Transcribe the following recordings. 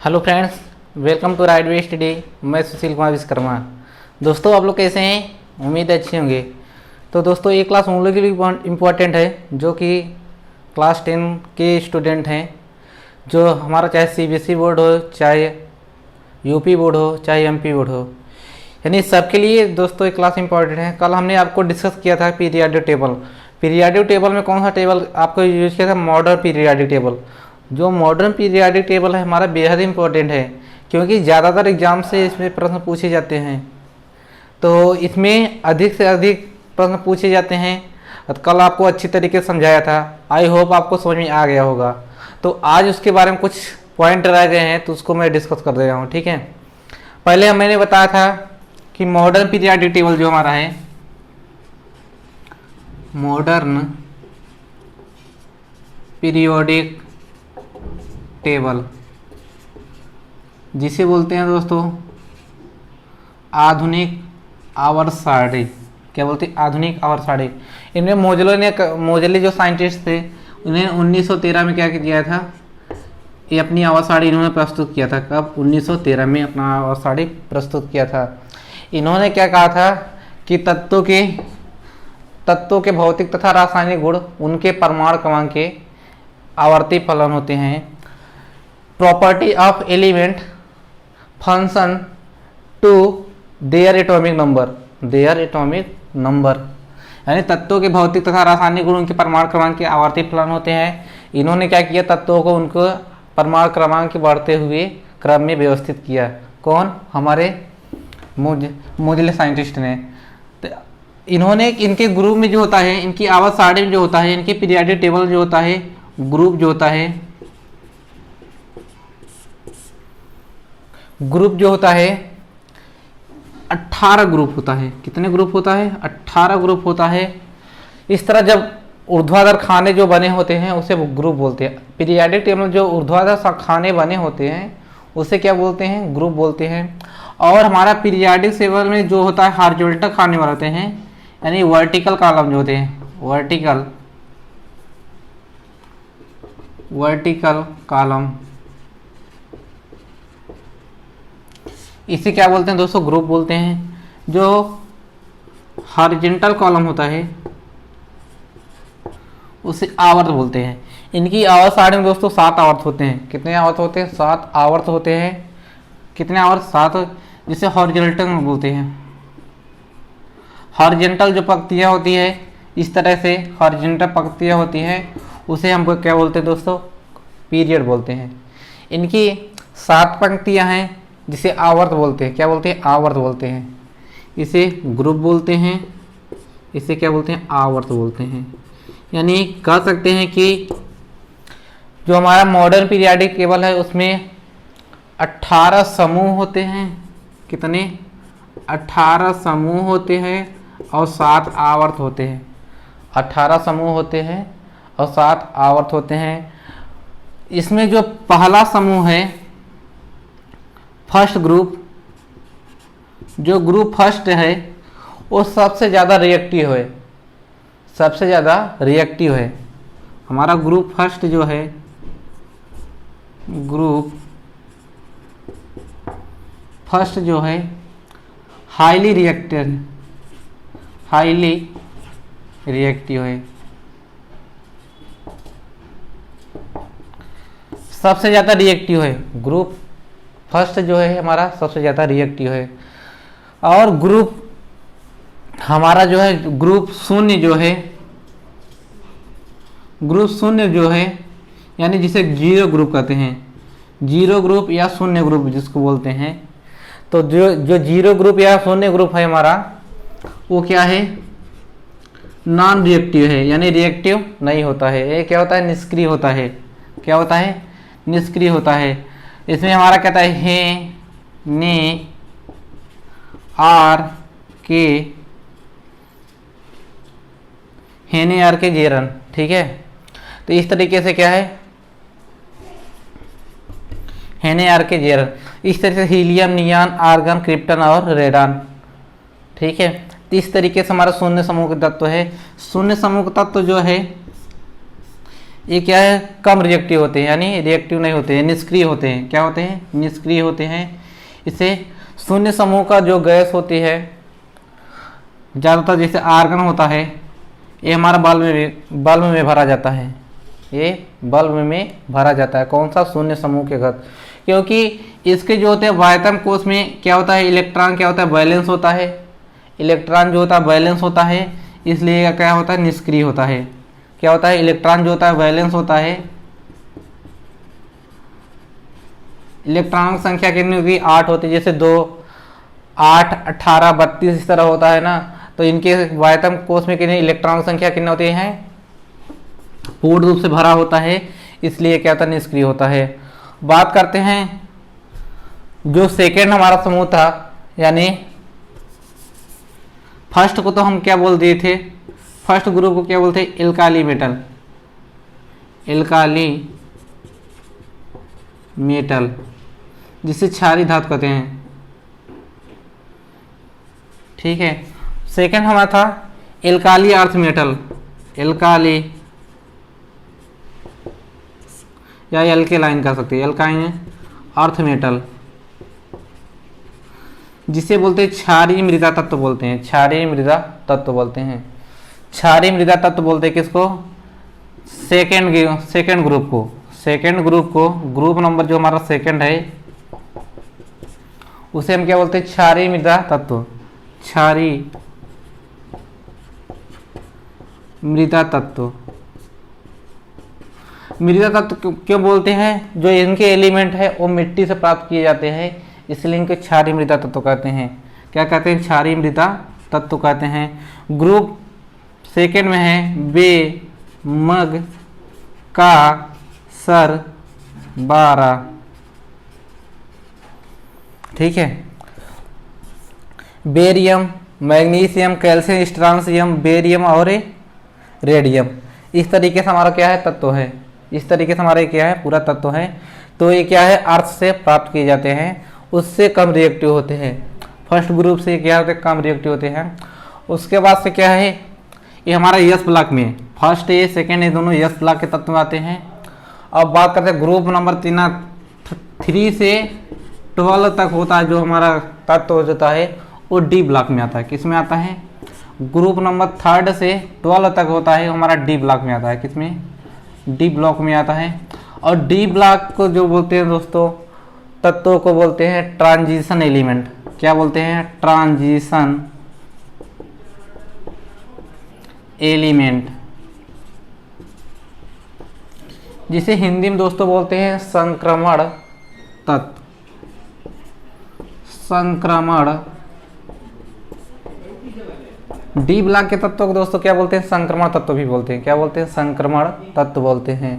Hello friends, welcome to Right Way Study. मैं सुशील कुमार विश्वकर्मा। दोस्तों, आप लोग कैसे हैं? उम्मीद अच्छे होंगे। तो दोस्तों, ये क्लास उन लोगों के लिए इम्पोर्टेंट है जो कि क्लास 10 के स्टूडेंट हैं। जो हमारा चाहे सीबीएसई बोर्ड हो, चाहे यूपी बोर्ड हो, चाहे एमपी बोर्ड हो, यानी सबके लिए दोस्तों ये क्लास इंपॉर्टेंट है। कल हमने आपको डिस्कस किया था पीरियाडिक टेबल। पीरियाडिक टेबल में कौन सा टेबल आपको यूज किया था? Modern periodic table. जो मॉडर्न पीरियाडिक टेबल है हमारा बेहद इंपॉर्टेंट है, क्योंकि ज़्यादातर एग्जाम से इसमें प्रश्न पूछे जाते हैं। तो इसमें अधिक से अधिक प्रश्न पूछे जाते हैं। कल आपको अच्छी तरीके से समझाया था, आई होप आपको समझ में आ गया होगा। तो आज उसके बारे में कुछ पॉइंट रह गए हैं, तो उसको मैं डिस्कस कर दे रहा हूँ। ठीक है, पहले मैंने बताया था कि मॉडर्न पीरियाडिक टेबल जो हमारा है, मॉडर्न पीरियोडिक टेबल, जिसे बोलते हैं दोस्तों आधुनिक आवर्त सारणी। क्या बोलते हैं? आधुनिक आवर्त सारणी। इनमें मोजले जो साइंटिस्ट थे, उन्हें 1913 में क्या किया था? ये अपनी आवर्त सारणी इन्होंने प्रस्तुत किया था। कब? 1913 में अपना आवर्त सारणी प्रस्तुत किया था। इन्होंने क्या कहा था कि तत्वों के भौतिक तथा रासायनिक गुण उनके परमाणु क्रमांक के आवर्ती फलन होते हैं। Property of element function to their atomic number, यानी तत्वों के भौतिक तथा रासायनिक गुण उनके परमाणु क्रमांक के आवर्ती फलन होते हैं। इन्होंने क्या किया? तत्वों को उनको परमाणु क्रमांक के बढ़ते हुए क्रम में व्यवस्थित किया। कौन? हमारे मोजले साइंटिस्ट ने। तो इन्होंने इनके ग्रुप में जो होता है, इनकी आवर्त सारणी में जो होता है, इनकी पीरियाडिक टेबल जो होता है, ग्रुप जो होता है, ग्रुप जो होता है 18 ग्रुप होता है। कितने ग्रुप होता है? 18 ग्रुप होता है। इस तरह जब ऊर्ध्वाधर खाने जो बने होते हैं उसे ग्रुप बोलते हैं। पीरियाडिक टेबल में जो ऊर्ध्वाधर खाने बने होते हैं उसे क्या बोलते हैं? ग्रुप बोलते हैं। और हमारा पीरियाडिक टेबल में जो होता है हॉरिजॉन्टल खाने वाले होते हैं, यानी वर्टिकल कॉलम जो होते हैं, वर्टिकल कॉलम, इसे क्या बोलते हैं दोस्तों? ग्रुप बोलते हैं। जो हॉरिजॉन्टल कॉलम होता है उसे आवर्त बोलते हैं। इनकी आवर्त सारणी में दोस्तों 7 आवर्त होते हैं। कितने आवर्त होते हैं? 7 आवर्त होते हैं। कितने आवर्त? 7, जिसे हॉरिजॉन्टल बोलते हैं। हॉरिजॉन्टल जो पंक्तियां होती है, इस तरह से हॉरिजॉन्टल पंक्तियां होती हैं, उसे हम क्या बोलते हैं दोस्तों? पीरियड बोलते हैं। इनकी 7 पंक्तियां हैं जिसे आवर्त बोलते हैं। क्या बोलते हैं? आवर्त बोलते हैं। इसे ग्रुप बोलते हैं। इसे क्या बोलते हैं? आवर्त बोलते हैं। यानी कह सकते हैं कि जो हमारा मॉडर्न पीरियाडिक टेबल है उसमें 18 समूह होते हैं। कितने? 18 समूह होते हैं और 7 आवर्त होते हैं। 18 समूह होते हैं और 7 आवर्त होते हैं। इसमें जो पहला समूह है, फर्स्ट ग्रुप, जो ग्रुप फर्स्ट है वो सबसे ज़्यादा रिएक्टिव है। सबसे ज़्यादा रिएक्टिव है हमारा ग्रुप फर्स्ट जो है, ग्रुप फर्स्ट जो है हाईली रिएक्टिव है। सबसे ज़्यादा रिएक्टिव है ग्रुप फर्स्ट जो है हमारा, सबसे ज़्यादा रिएक्टिव है। और ग्रुप हमारा जो है ग्रुप शून्य जो है, ग्रुप शून्य जो है, यानी जिसे जीरो ग्रुप कहते हैं, जीरो ग्रुप या शून्य ग्रुप जिसको बोलते हैं। तो जो जीरो ग्रुप या शून्य ग्रुप है हमारा, वो क्या है? नॉन रिएक्टिव है, यानी रिएक्टिव नहीं होता है। ये क्या होता है? निष्क्रिय होता है। क्या होता है? निष्क्रिय होता है। इसमें हमारा कहता है हे, ने, आर के, हेने आर के जेरन। ठीक है, तो इस तरीके से क्या है? हेने आर के जेरन। इस तरह से हीलियम, नियॉन, आर्गन, क्रिप्टन और रेडान। ठीक है, तो इस तरीके से हमारा शून्य समूह का तत्व है। शून्य समूह का तत्व जो है ये क्या है, कम रिएक्टिव होते हैं, यानी रिएक्टिव नहीं होते हैं, निष्क्रिय होते हैं। क्या होते हैं, निष्क्रिय होते हैं। इसे शून्य समूह का जो गैस होती है ज़्यादातर, जैसे आर्गन होता है, ये हमारा बल्ब में भरा जाता है, ये बल्ब में भरा जाता है। कौन सा, शून्य समूह के घन, क्योंकि इसके जो होते हैं वायतन कोष में क्या होता है, इलेक्ट्रॉन क्या होता है, बैलेंस होता है। इलेक्ट्रॉन जो होता है बैलेंस होता है, इसलिए क्या होता है, निष्क्रिय होता है। क्या होता है, इलेक्ट्रॉन जो होता है बैलेंस होता है। इलेक्ट्रॉन की संख्या कितनी होगी, 8 होती है, जैसे 2, 8, 18, 32 इस तरह होता है ना। तो इनके वायतन कोष में कितने इलेक्ट्रॉन की संख्या कितनी होती है, पूर्ण रूप से भरा होता है, इसलिए क्या होता है, निष्क्रिय होता है। बात करते हैं जो सेकेंड हमारा समूह था, यानी फर्स्ट को तो हम क्या बोल दिए थे, फर्स्ट ग्रुप को क्या बोलते हैं, एल्काली मेटल, एल्काली मेटल, जिसे क्षारीय धातु कहते हैं। ठीक है, सेकेंड हमारा था एल्काली अर्थ मेटल, एल्काली या एल्केलाइन कह सकते हैं, एल्काइन अर्थ मेटल, जिसे बोलते हैं क्षारीय मृदा तत्व बोलते हैं, क्षारीय मृदा तत्व बोलते हैं। क्षारीय मृदा तत्व बोलते हैं किसको, सेकेंड ग्रुप को, सेकेंड ग्रुप को, ग्रुप नंबर जो हमारा सेकेंड है उसे हम क्या बोलते हैं, क्षारीय मृदा तत्व, क्षारीय मृदा तत्व। मृदा तत्व क्यों बोलते हैं, जो इनके एलिमेंट है वो मिट्टी से प्राप्त किए जाते हैं, इसलिए इनको क्षारीय मृदा तत्व कहते हैं। क्या कहते हैं, क्षारीय मृदा तत्व कहते हैं। ग्रुप सेकेंड में है बे, मग, का, सर, 12। ठीक है, barium, magnesium, calcium, strontium, barium और रेडियम, इस तरीके से हमारा क्या है, तत्व है। इस तरीके से हमारा क्या है, पूरा तत्व है। तो ये क्या है, अर्थ से प्राप्त किए जाते हैं, उससे कम रिएक्टिव होते हैं। फर्स्ट ग्रुप से क्या होते हैं, कम रिएक्टिव होते हैं। उसके बाद से क्या है, ये हमारा यस ब्लॉक में, फर्स्ट ए सेकेंड ए दोनों यस ब्लॉक के तत्व आते हैं। अब बात करते हैं ग्रुप नंबर 3 से 12 तक होता है, जो हमारा तत्व होता है वो डी ब्लॉक में आता है। किस में आता है, ग्रुप नंबर 3 से 12 तक होता है, हमारा डी ब्लॉक में आता है। किसमें, डी ब्लॉक में आता है। और डी ब्लॉक को जो बोलते हैं दोस्तों, तत्वों को बोलते हैं ट्रांजिशन एलिमेंट। क्या बोलते हैं, ट्रांजिशन एलिमेंट, जिसे हिंदी में दोस्तों बोलते हैं संक्रमण तत्व, संक्रमण। डी ब्लॉक के तत्व को दोस्तों क्या बोलते हैं, संक्रमण तत्व भी बोलते हैं। क्या बोलते हैं, संक्रमण तत्व बोलते हैं।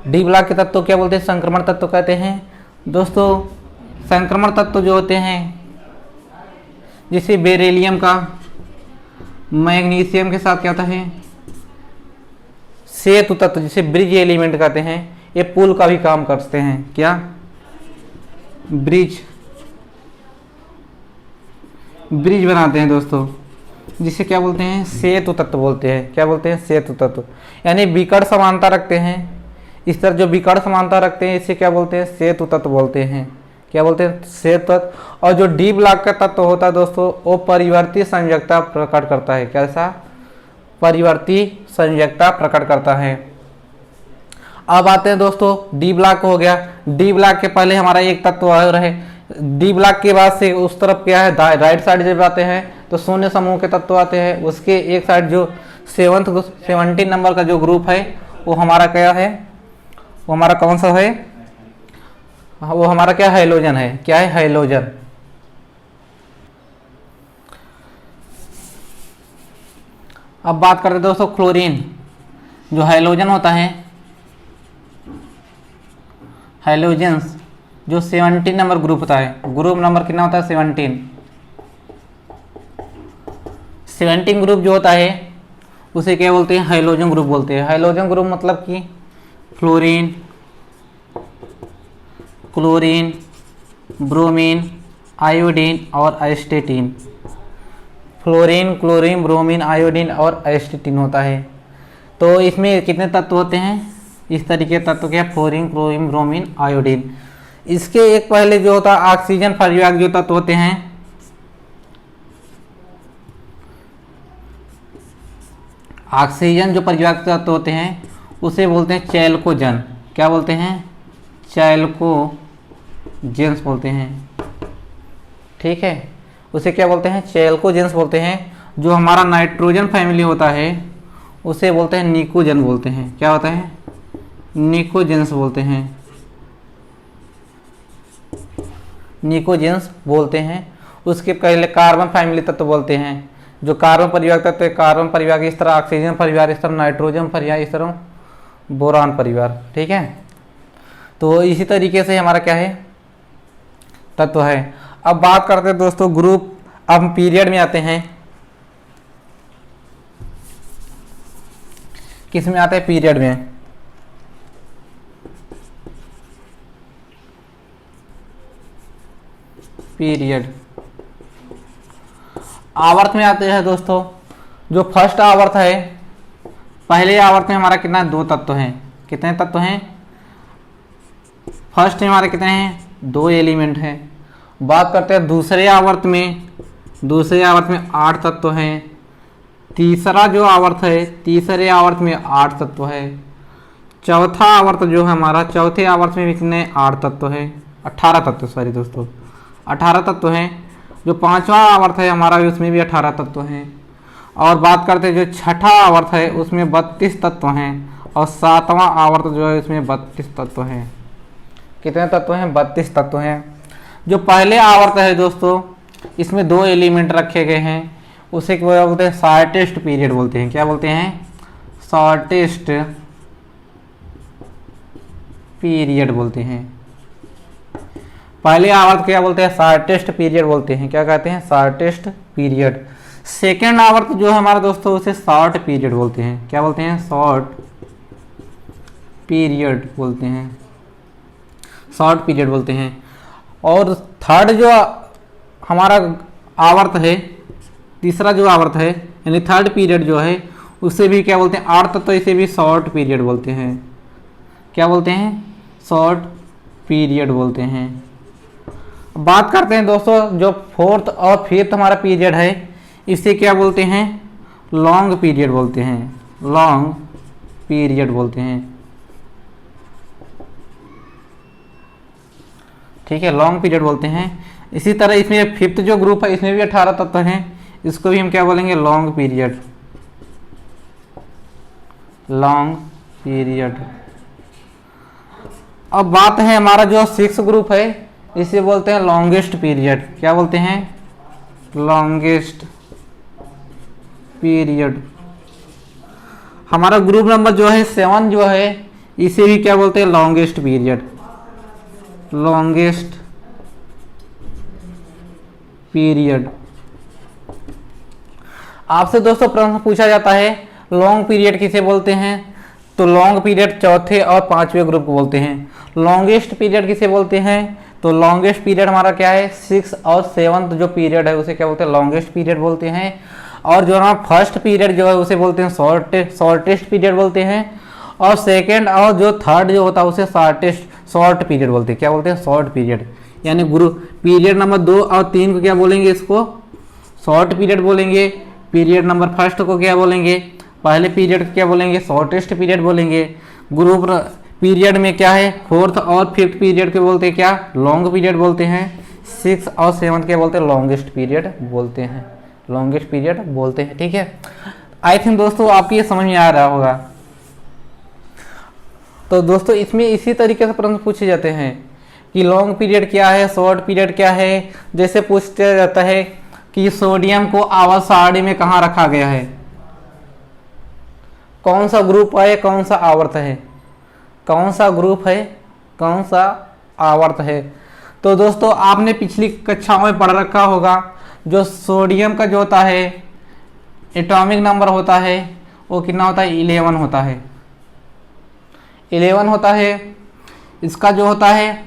डी ब्लॉक के तत्व क्या बोलते हैं, संक्रमण तत्व कहते हैं। दोस्तों संक्रमण तत्व जो होते हैं, जैसे बेरिलियम का मैग्नीशियम के साथ क्या होता है, सेतु तत्व, जिसे ब्रिज एलिमेंट कहते हैं, ये पुल का भी काम करते हैं। क्या, ब्रिज बनाते हैं दोस्तों, जिसे क्या बोलते हैं, सेतु तत्व बोलते हैं। क्या बोलते हैं, सेतु तत्व, यानी विकर्ण समानता रखते हैं। इस तरह जो विकर्ण समानता रखते हैं इसे क्या बोलते हैं, सेतु तत्व बोलते हैं। क्या बोलते हैं, सेतु तत्व। और जो डी ब्लॉक का तत्व होता है दोस्तों, वो परिवर्ती संयोजकता प्रकट करता है। कैसा, परिवर्ती संयोजकता प्रकट करता है। अब आते हैं दोस्तों, डी ब्लॉक हो गया। डी ब्लॉक के पहले हमारा एक तत्व और है। डी ब्लॉक के बाद से उस तरफ क्या है, राइट साइड जब आते हैं तो शून्य समूह के तत्व आते हैं। उसके एक साइड जो 17 नंबर का जो ग्रुप है वो हमारा क्या है, वो हमारा कौन सा है, वो हमारा क्या, हाइलोजन है। क्या है, हाइलोजन। अब बात करते हैं दोस्तों क्लोरीन। जो हाइलोजन होता है, हाइलोजन्स जो 17 नंबर ग्रुप होता है, ग्रुप नंबर कितना होता है, 17 ग्रुप जो होता है उसे क्या बोलते हैं, हाइलोजन ग्रुप बोलते हैं। हाइलोजन ग्रुप मतलब कि फ्लोरीन, क्लोरीन, ब्रोमीन, आयोडीन और एस्टेटिन। फ्लोरीन, क्लोरीन, ब्रोमीन, आयोडीन और एस्टेटिन होता है। तो इसमें कितने तत्व होते हैं, इस तरीके तत्व क्या, फ्लोरीन, क्लोरीन, ब्रोमीन, आयोडीन। इसके एक पहले जो होता है ऑक्सीजन परिवाहक जो तत्व होते हैं, ऑक्सीजन जो परिवाहक तत्व होते हैं उसे बोलते हैं चैल्कोजन। क्या बोलते हैं, चैल्कोजेंस बोलते हैं। ठीक है, उसे क्या बोलते हैं, चैल्कोजेंस बोलते हैं। जो हमारा नाइट्रोजन फैमिली होता है उसे बोलते हैं निकोजन बोलते हैं। क्या होता है, निकोजेंस बोलते हैं, निकोजेंस बोलते हैं। उसके पहले कार्बन फैमिली तत्व बोलते हैं। जो कार्बन परिवाहक तत्व है, कार्बन परिवार इस तरह, ऑक्सीजन परिवार इस तरह, नाइट्रोजन परिवार इस तरह, बोरान परिवार। ठीक है, तो इसी तरीके से हमारा क्या है, तत्व है। अब बात करते हैं दोस्तों ग्रुप, अब हम पीरियड में आते हैं। किस में आते हैं, पीरियड में। पीरियड आवर्त में आते हैं दोस्तों। जो फर्स्ट आवर्त है, पहले आवर्त में हमारा कितना, 2 तत्व हैं। कितने तत्व हैं, फर्स्ट में हमारे कितने हैं, 2 एलिमेंट हैं। बात करते हैं दूसरे आवर्त में, दूसरे आवर्त में 8 तत्व हैं। तीसरा जो आवर्त है, तीसरे आवर्त में 8 तत्व है। चौथा आवर्त जो है हमारा, चौथे आवर्त में कितने, 8 तत्व है, 18 तत्व, सॉरी दोस्तों 18 तत्व हैं। जो पांचवा आवर्त है हमारा, उसमें भी 18 तत्व हैं। और बात करते हैं जो छठा आवर्त है उसमें 32 तत्व हैं। और सातवां आवर्त जो है उसमें 32 तत्व हैं। कितने तत्व हैं, 32 तत्व हैं। जो पहले आवर्त है दोस्तों, इसमें 2 एलिमेंट रखे गए हैं, उसे क्या बोलते हैं, शॉर्टेस्ट पीरियड बोलते हैं। क्या बोलते हैं, शॉर्टेस्ट पीरियड बोलते हैं। पहले आवर्त क्या बोलते हैं, शॉर्टेस्ट पीरियड बोलते हैं। क्या कहते हैं, शॉर्टेस्ट पीरियड। सेकेंड आवर्त जो है हमारा दोस्तों, उसे शॉर्ट पीरियड बोलते हैं। क्या बोलते हैं, शॉर्ट पीरियड बोलते हैं, शॉर्ट पीरियड बोलते हैं। और थर्ड जो हमारा आवर्त है, तीसरा जो आवर्त है यानी थर्ड पीरियड जो है, उसे भी क्या बोलते हैं, 8 तत्व, इसे भी शॉर्ट पीरियड बोलते हैं। क्या बोलते हैं, शॉर्ट पीरियड बोलते हैं। बात करते हैं दोस्तों जो फोर्थ और फिफ्थ हमारा पीरियड है, इसे क्या बोलते हैं, लॉन्ग पीरियड बोलते हैं। लॉन्ग पीरियड बोलते हैं। ठीक है, लॉन्ग पीरियड बोलते हैं। इसी तरह इसमें फिफ्थ जो ग्रुप है, इसमें भी 18 तत्व हैं, इसको भी हम क्या बोलेंगे, लॉन्ग पीरियड। Long period. अब बात है हमारा जो 6 ग्रुप है, इसे बोलते हैं लॉन्गेस्ट पीरियड। क्या बोलते हैं, लॉन्गेस्ट पीरियड। हमारा ग्रुप नंबर जो है 7 जो है, इसे भी क्या बोलते हैं, लॉन्गेस्ट पीरियड। Longest period. आपसे दोस्तों प्रश्न पूछा जाता है लॉन्ग पीरियड किसे बोलते हैं, तो लॉन्ग पीरियड चौथे और 5वें ग्रुप को बोलते हैं। लॉन्गेस्ट पीरियड किसे बोलते हैं, तो लॉन्गेस्ट पीरियड हमारा क्या है, 6 और 7th जो पीरियड है उसे क्या बोलते हैं, लॉन्गेस्ट पीरियड बोलते हैं। और जो हमारा फर्स्ट पीरियड जो है उसे बोलते हैं शॉर्टेस्ट पीरियड बोलते हैं। और सेकेंड और जो थर्ड जो होता है उसे शॉर्ट पीरियड बोलते हैं। क्या बोलते हैं, शॉर्ट पीरियड। यानी ग्रुप पीरियड नंबर 2 और 3 को क्या बोलेंगे, इसको शॉर्ट पीरियड बोलेंगे। पीरियड नंबर फर्स्ट को क्या बोलेंगे, पहले पीरियड को क्या बोलेंगे, शॉर्टेस्ट पीरियड बोलेंगे। ग्रुप पीरियड में क्या है, 4th और 5th पीरियड के बोलते हैं क्या, लॉन्ग पीरियड बोलते हैं। 6 और 7th क्या बोलते हैं, लॉन्गेस्ट पीरियड बोलते हैं। लॉन्गेस्ट पीरियड बोलते हैं। ठीक है, आई थिंक दोस्तों आपको ये समझ में आ रहा होगा। तो दोस्तों इसमें इसी तरीके से प्रश्न पूछे जाते हैं कि लॉन्ग पीरियड क्या है, शॉर्ट पीरियड क्या है। जैसे पूछा जाता है कि सोडियम को आवर्त सारणी में कहाँ रखा गया है, कौन सा ग्रुप है, कौन सा आवर्त है, कौन सा ग्रुप है, कौन सा आवर्त है। तो दोस्तों आपने पिछली कक्षाओं में पढ़ रखा होगा, जो सोडियम का जो होता है एटॉमिक नंबर होता है वो कितना होता है, 11 होता है। 11 होता है। इसका जो होता है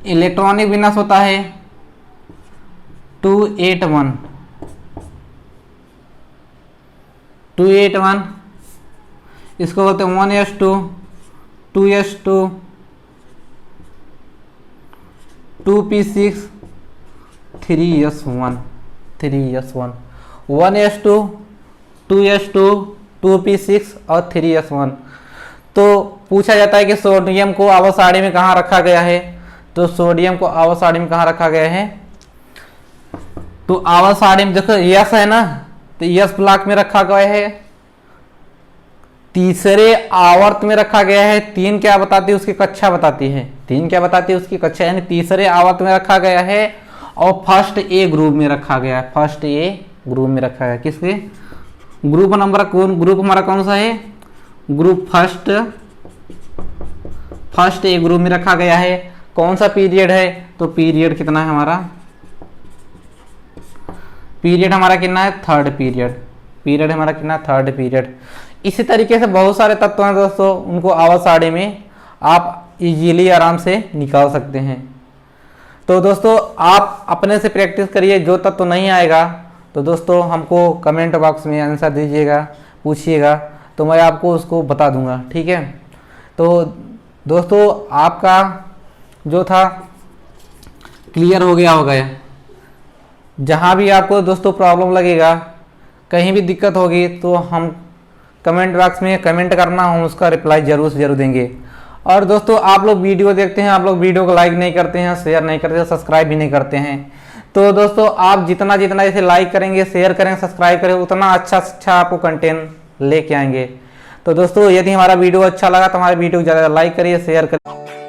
इलेक्ट्रॉनिक विन्यास होता है 281। इसको बोलते हैं 1s2, 2s2, 2p6, 3s1, 3s1, 1s2, 2s2, 2p6 और 3s1। तो पूछा जाता है कि सोडियम को आवर्त सारणी में कहाँ रखा गया है। तो सोडियम को आवर्त सारणी में कहाँ रखा गया है, तो आवर्त सारणी में देखो यस है ना, तो यस ब्लॉक में रखा गया है, तीसरे आवर्त में रखा गया है। 3 क्या बताती है, उसकी कक्षा बताती है। 3 क्या बताती है, उसकी कक्षा, यानी तीसरे आवर्त में रखा गया है और फर्स्ट ए ग्रुप में रखा गया है। फर्स्ट ए ग्रुप में रखा गया, किसके ग्रुप नंबर, कौन ग्रुप हमारा कौन सा है, ग्रुप फर्स्ट ए ग्रुप में रखा गया है। कौन सा पीरियड है, तो पीरियड कितना है हमारा, पीरियड हमारा कितना है, थर्ड पीरियड। पीरियड हमारा कितना, थर्ड पीरियड। इसी तरीके से बहुत सारे तत्व हैं दोस्तों, उनको आवर्त सारणी में आप इजीली आराम से निकाल सकते हैं। तो दोस्तों आप अपने से प्रैक्टिस करिए, जो तत्व नहीं आएगा तो दोस्तों हमको कमेंट बॉक्स में आंसर दीजिएगा, पूछिएगा, तो मैं आपको उसको बता दूंगा, ठीक है। तो दोस्तों आपका जो था क्लियर हो गया होगा। जहाँ भी आपको दोस्तों प्रॉब्लम लगेगा, कहीं भी दिक्कत होगी, तो हम कमेंट बॉक्स में कमेंट करना, हम उसका रिप्लाई जरूर से जरूर देंगे। और दोस्तों आप लोग वीडियो देखते हैं, आप लोग वीडियो को लाइक नहीं करते हैं, शेयर नहीं करते हैं, सब्सक्राइब भी नहीं करते हैं। तो दोस्तों आप जितना जितना इसे लाइक करेंगे, शेयर करेंगे, सब्सक्राइब करेंगे, उतना अच्छा अच्छा आपको कंटेंट लेके आएंगे। तो दोस्तों यदि हमारा वीडियो अच्छा लगा तो हमारे वीडियो को ज़्यादा लाइक करिए, शेयर करिए।